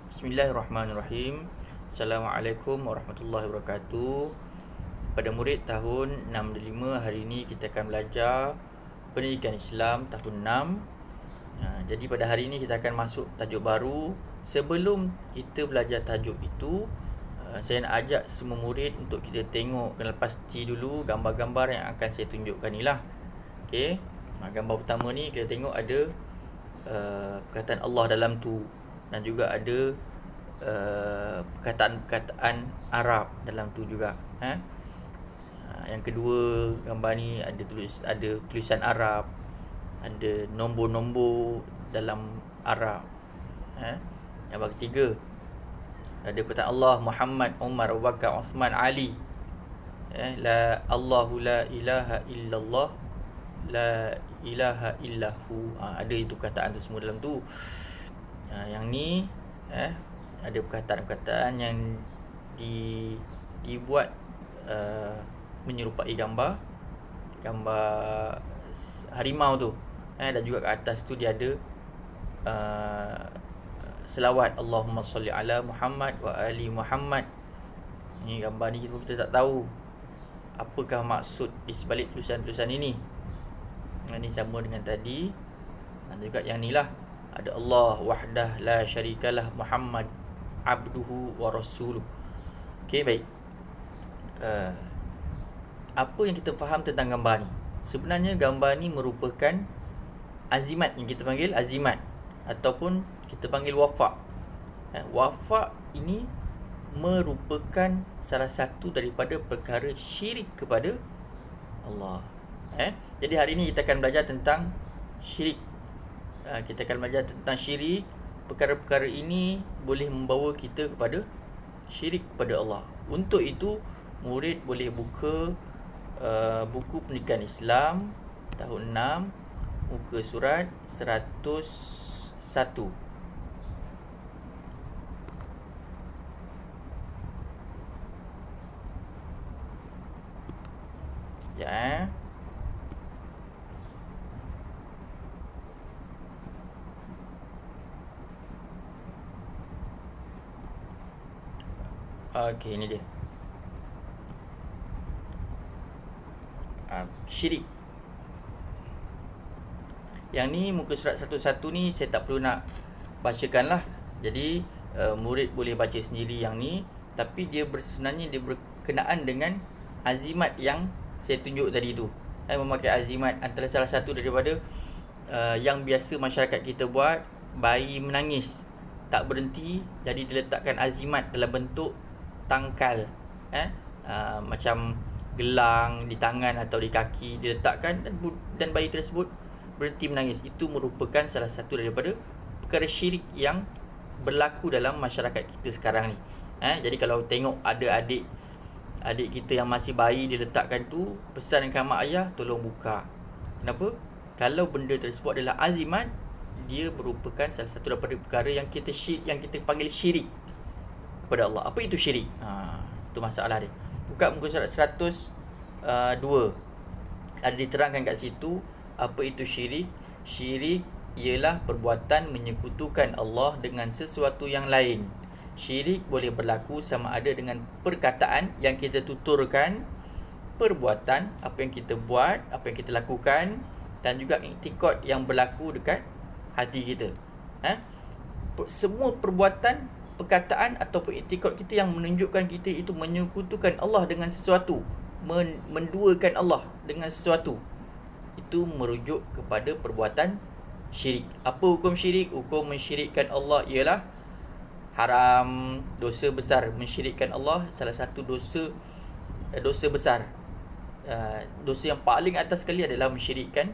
Bismillahirrahmanirrahim. Assalamualaikum warahmatullahi wabarakatuh. Pada murid tahun 65, hari ini kita akan belajar Pendidikan Islam tahun 6. Jadi pada hari ini kita akan masuk tajuk baru. Sebelum kita belajar tajuk itu, saya nak ajak semua murid untuk kita tengok, kena pasti dulu gambar-gambar yang akan saya tunjukkan ni lah. Okey. Gambar pertama ni kita tengok ada perkataan Allah dalam tu, dan juga ada perkataan-perkataan Arab dalam tu juga. Yang kedua, gambar ni ada tulisan Arab, ada nombor-nombor dalam Arab. Yang ketiga, ada perkataan Allah, Muhammad, Umar, Abu Bakar, Uthman, Ali. Allahu la ilaha illallah, la ilaha illahu. Ada itu perkataan tu semua dalam tu. Yang ni ada perkataan-perkataan yang dibuat menyerupai gambar harimau tu. Dan juga kat atas tu dia ada selawat, Allahumma salli ala Muhammad wa ali Muhammad. Ni gambar ni kita tak tahu apakah maksud di sebalik tulisan-tulisan ini. Ini sama dengan tadi. Dan juga yang ni lah, ada Allah wahdah la syarikalah, Muhammad abduhu wa rasuluh. Okey, baik. Apa yang kita faham tentang gambar ni? Sebenarnya gambar ni merupakan azimat, yang kita panggil azimat, ataupun kita panggil wafa'. Wafa' ini merupakan salah satu daripada perkara syirik kepada Allah. Jadi hari ini kita akan belajar tentang syirik. Kita akan belajar tentang syirik. Perkara-perkara ini boleh membawa kita kepada syirik kepada Allah. Untuk itu, murid boleh buka buku Pendidikan Islam tahun 6, muka surat 101. Ya. Okey, ini dia. Syirik. Yang ni muka surat 101 ni saya tak perlu nak bacakan lah. Jadi murid boleh baca sendiri yang ni. Tapi sebenarnya dia berkenaan dengan azimat yang saya tunjuk tadi tu. Memakai azimat antara salah satu daripada yang biasa masyarakat kita buat. Bayi menangis tak berhenti, jadi diletakkan azimat dalam bentuk tangkal, macam gelang di tangan atau di kaki diletakkan, dan bayi tersebut berhenti menangis. Itu merupakan salah satu daripada perkara syirik yang berlaku dalam masyarakat kita sekarang ni. Jadi kalau tengok ada adik kita yang masih bayi diletakkan tu, pesan dekat mak ayah, tolong buka. Kenapa? Kalau benda tersebut adalah azimat, dia merupakan salah satu daripada perkara yang kita panggil syirik kepada Allah. Apa itu syirik? Itu masalah dia. Buka muka surat 102. Ada diterangkan kat situ apa itu syirik. Syirik ialah perbuatan menyekutukan Allah dengan sesuatu yang lain. Syirik boleh berlaku sama ada dengan perkataan yang kita tuturkan, perbuatan, apa yang kita buat, apa yang kita lakukan, dan juga iktikad yang berlaku dekat hati kita. Semua perbuatan, perkataan ataupun iktikad kita yang menunjukkan kita itu menyekutukan Allah dengan sesuatu, menduakan Allah dengan sesuatu, itu merujuk kepada perbuatan syirik. Apa hukum syirik? Hukum mensyirikkan Allah ialah haram, dosa besar. Mensyirikkan Allah salah satu dosa besar. Dosa yang paling atas sekali adalah mensyirikkan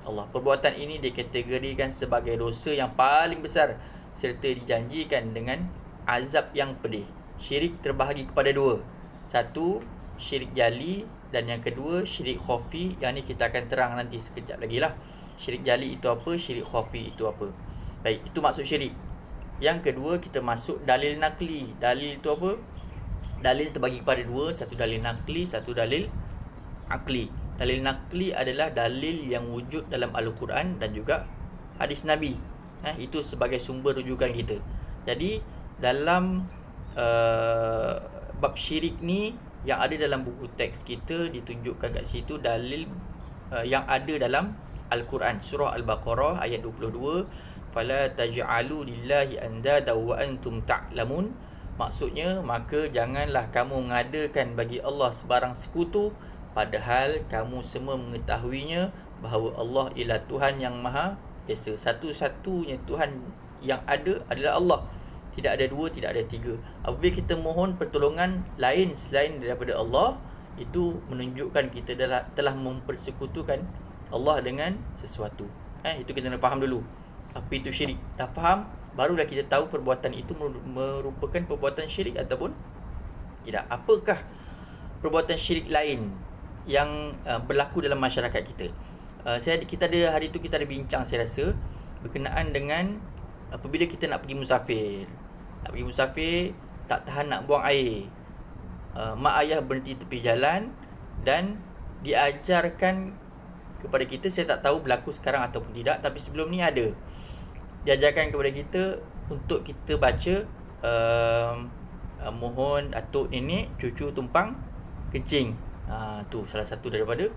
Allah. Perbuatan ini dikategorikan sebagai dosa yang paling besar serta dijanjikan dengan azab yang pedih. Syirik terbahagi kepada dua. Satu, syirik jali, dan yang kedua, syirik khafi. Yang ni kita akan terang nanti sekejap lagi lah. Syirik jali itu apa, syirik khafi itu apa. Baik, itu maksud syirik. Yang kedua, kita masuk dalil nakli. Dalil itu apa? Dalil terbagi kepada dua. Satu dalil nakli, satu dalil akli. Dalil nakli adalah dalil yang wujud dalam Al-Quran dan juga hadis Nabi. Itu sebagai sumber rujukan kita. Jadi dalam bab syirik ni yang ada dalam buku teks kita ditunjukkan kat situ dalil yang ada dalam Al-Quran, surah Al-Baqarah ayat 22, fala taj'alu lillahi andada wa antum ta'lamun. Maksudnya, maka janganlah kamu mengadakan bagi Allah sebarang sekutu padahal kamu semua mengetahuinya bahawa Allah ialah Tuhan yang Maha Esa. Satu-satunya Tuhan yang ada adalah Allah. Tidak ada dua, tidak ada tiga. Apabila kita mohon pertolongan lain selain daripada Allah, itu menunjukkan kita telah mempersekutukan Allah dengan sesuatu. Itu kita kena faham dulu. Apa itu syirik? Dah faham, barulah kita tahu perbuatan itu merupakan perbuatan syirik ataupun tidak. Apakah perbuatan syirik lain yang berlaku dalam masyarakat kita? Kita ada hari itu kita ada bincang, saya rasa, berkenaan dengan apabila kita nak pergi musafir. Nak pergi musafir, tak tahan nak buang air. Mak ayah berhenti tepi jalan dan diajarkan kepada kita, saya tak tahu berlaku sekarang ataupun tidak, tapi sebelum ni ada. Diajarkan kepada kita untuk kita baca mohon atuk nenek cucu tumpang kencing. Tu salah satu daripada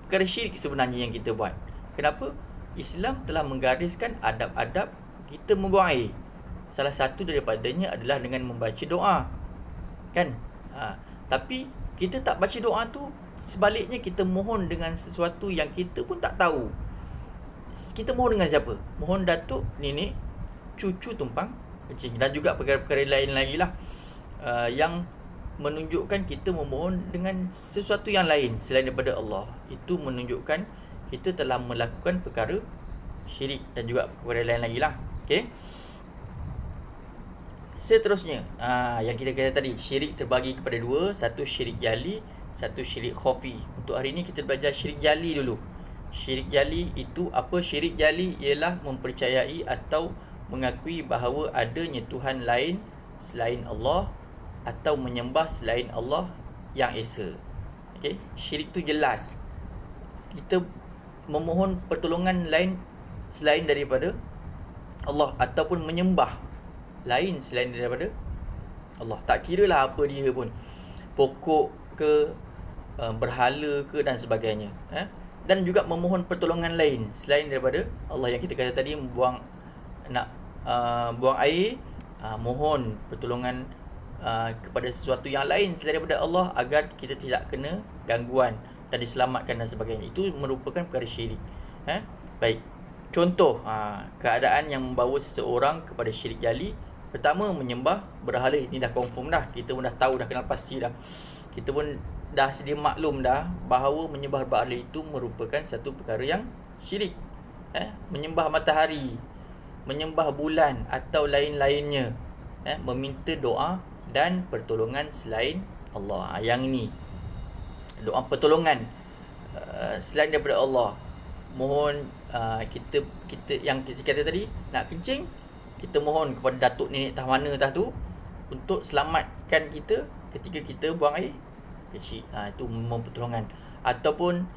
perkara syirik sebenarnya yang kita buat. Kenapa? Islam telah menggariskan adab-adab kita membuang air. Salah satu daripadanya adalah dengan membaca doa. Kan? Tapi kita tak baca doa tu, sebaliknya kita mohon dengan sesuatu yang kita pun tak tahu. Kita mohon dengan siapa? Mohon datuk, nenek, cucu tumpang kencing. Dan juga perkara-perkara lain lagi lah yang menunjukkan kita memohon dengan sesuatu yang lain selain daripada Allah. Itu menunjukkan kita telah melakukan perkara syirik dan juga perkara lain lagi lah. Okay. Seterusnya, yang kita kata tadi, syirik terbagi kepada dua. Satu syirik jali, satu syirik khafi. Untuk hari ini kita belajar syirik jali dulu. Syirik jali itu apa? Syirik jali ialah mempercayai atau mengakui bahawa adanya Tuhan lain selain Allah atau menyembah selain Allah yang Esa. Okay? Syirik tu jelas. Kita memohon pertolongan lain selain daripada Allah ataupun menyembah lain selain daripada Allah. Tak kira lah apa dia pun, pokok ke, berhala ke dan sebagainya. Dan juga memohon pertolongan lain selain daripada Allah. Yang kita kata tadi, buang air, mohon pertolongan kepada sesuatu yang lain selain daripada Allah agar kita tidak kena gangguan dan diselamatkan dan sebagainya. Itu merupakan perkara syirik. Baik. Contoh keadaan yang membawa seseorang kepada syirik jali. Pertama, menyembah berhala. Ini dah confirm dah. Kita pun dah tahu, dah kenal pasti dah. Kita pun dah sedia maklum dah bahawa menyembah berhala itu merupakan satu perkara yang syirik. Menyembah matahari, menyembah bulan atau lain-lainnya, meminta doa dan pertolongan selain Allah. Yang ini doa pertolongan selain daripada Allah. Mohon kita yang kita kata tadi, nak kencing, kita mohon kepada datuk nenek tah mana tah tu untuk selamatkan kita ketika kita buang air kecil. Itu memohon pertolongan. Ataupun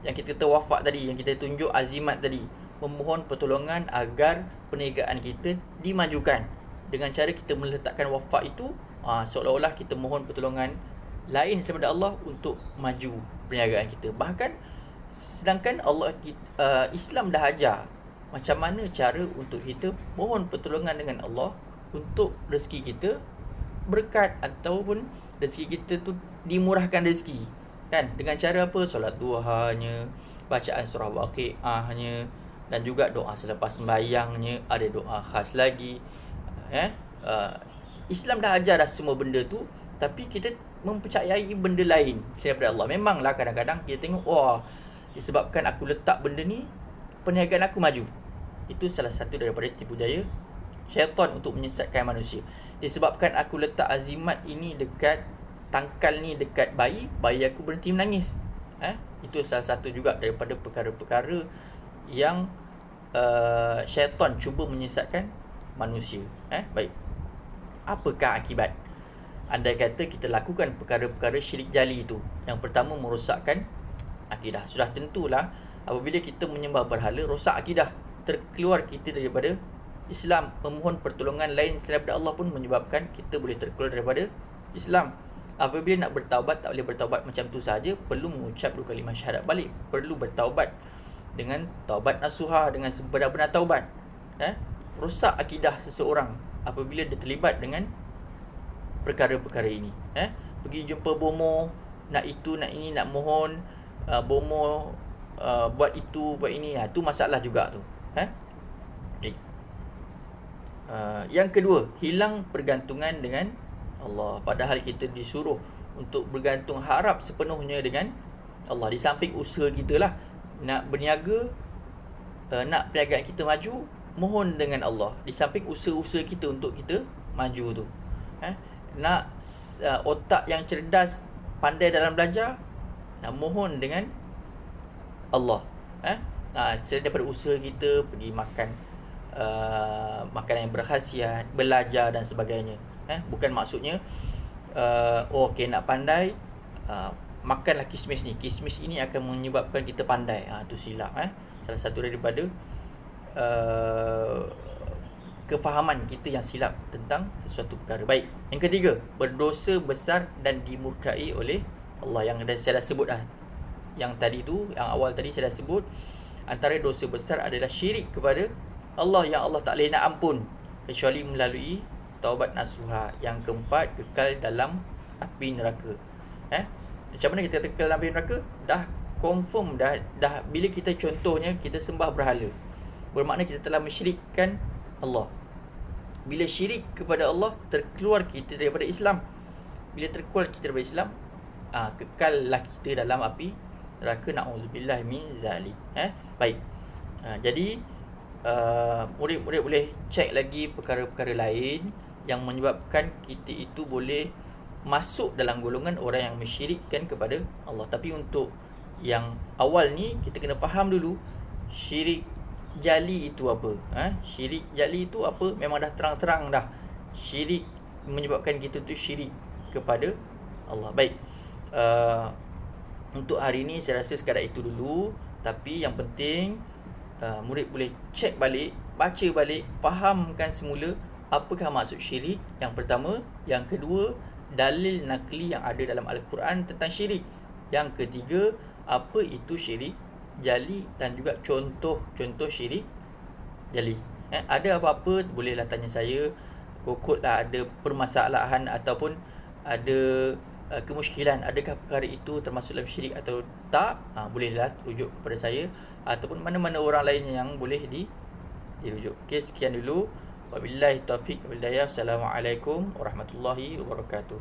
yang kita kata wafat tadi, yang kita tunjuk azimat tadi, memohon pertolongan agar perniagaan kita dimajukan. Dengan cara kita meletakkan wafat itu, seolah-olah kita mohon pertolongan lain daripada Allah untuk maju perniagaan kita. Bahkan sedangkan Islam dah ajar macam mana cara untuk kita mohon pertolongan dengan Allah untuk rezeki kita berkat ataupun rezeki kita tu dimurahkan rezeki. Kan? Dengan cara apa? Solat duhanya, bacaan surah Waqiahnya, dan juga doa selepas sembahyangnya. Ada doa khas lagi. Islam dah ajar dah semua benda tu, tapi kita mempercayai benda lain selain daripada Allah. Memanglah kadang-kadang kita tengok, disebabkan aku letak benda ni, perniagaan aku maju. Itu salah satu daripada tipu daya syaitan untuk menyesatkan manusia. Disebabkan aku letak azimat ini dekat tangkal ni, dekat bayi aku berhenti menangis. Itu salah satu juga daripada perkara-perkara yang syaitan cuba menyesatkan manusia. Baik. Apakah akibat andai kata kita lakukan perkara-perkara syirik jali itu? Yang pertama, merosakkan akidah. Sudah tentulah apabila kita menyembah berhala, rosak akidah, terkeluar kita daripada Islam, memohon pertolongan lain selain daripada Allah pun menyebabkan kita boleh terkeluar daripada Islam. Apabila nak bertaubat, tak boleh bertaubat macam tu saja, perlu mengucap 2 kalimah syahadat balik, perlu bertaubat dengan taubat nasuha, dengan sebenar-benar taubat. Rosak akidah seseorang apabila dia terlibat dengan perkara-perkara ini. Pergi jumpa bomoh, nak itu, nak ini, nak mohon, bomoh buat itu, buat ini, tu masalah juga tu. Okay. Yang kedua, hilang pergantungan dengan Allah. Padahal kita disuruh untuk bergantung harap sepenuhnya dengan Allah. Di samping usaha kita lah nak berniaga, nak perniagaan kita maju, mohon dengan Allah. Di samping usaha-usaha kita untuk kita maju tu, nak otak yang cerdas, pandai dalam belajar, mohon dengan Allah. Selain daripada usaha kita pergi makan makanan yang berkhasiat, belajar dan sebagainya. Bukan maksudnya okey, nak pandai, makanlah kismis ni. Kismis ini akan menyebabkan kita pandai. Tu silap. Salah satu daripada kefahaman kita yang silap tentang sesuatu perkara. Baik. Yang ketiga, berdosa besar dan dimurkai oleh Allah. Yang saya dah sebut dah. Yang tadi tu, yang awal tadi saya dah sebut, antara dosa besar adalah syirik kepada Allah yang Allah tak boleh nak ampun kecuali melalui taubat nasuha. Yang keempat, kekal dalam api neraka. Macam mana kita kekal dalam api neraka? Dah confirm dah bila kita contohnya kita sembah berhala, bermakna kita telah mensyirikkan Allah. Bila syirik kepada Allah, terkeluar kita daripada Islam. Bila terkeluar kita daripada Islam, kekallah kita dalam api neraka. Na'udzubillah min zalik. Baik. Jadi murid-murid boleh cek lagi perkara-perkara lain yang menyebabkan kita itu boleh masuk dalam golongan orang yang mensyirikkan kepada Allah. Tapi untuk yang awal ni, kita kena faham dulu syirik jali itu apa. Syirik jali itu apa? Memang dah terang-terang dah. Syirik menyebabkan kita tu syirik kepada Allah. Baik. Untuk hari ni saya rasa sekadar itu dulu. Tapi yang penting, murid boleh cek balik, baca balik, fahamkan semula apakah maksud syirik. Yang pertama. Yang kedua, dalil nakli yang ada dalam Al-Quran tentang syirik. Yang ketiga, apa itu syirik jali dan juga contoh syirik jali. Ada apa-apa bolehlah tanya saya. Kokotlah ada permasalahan ataupun ada kemusykilan, adakah perkara itu termasuk dalam syirik atau tak, bolehlah rujuk kepada saya ataupun mana-mana orang lain yang boleh dirujuk. Okey, sekian dulu. Wabillahi taufiq wal hidayah. Assalamualaikum warahmatullahi wabarakatuh.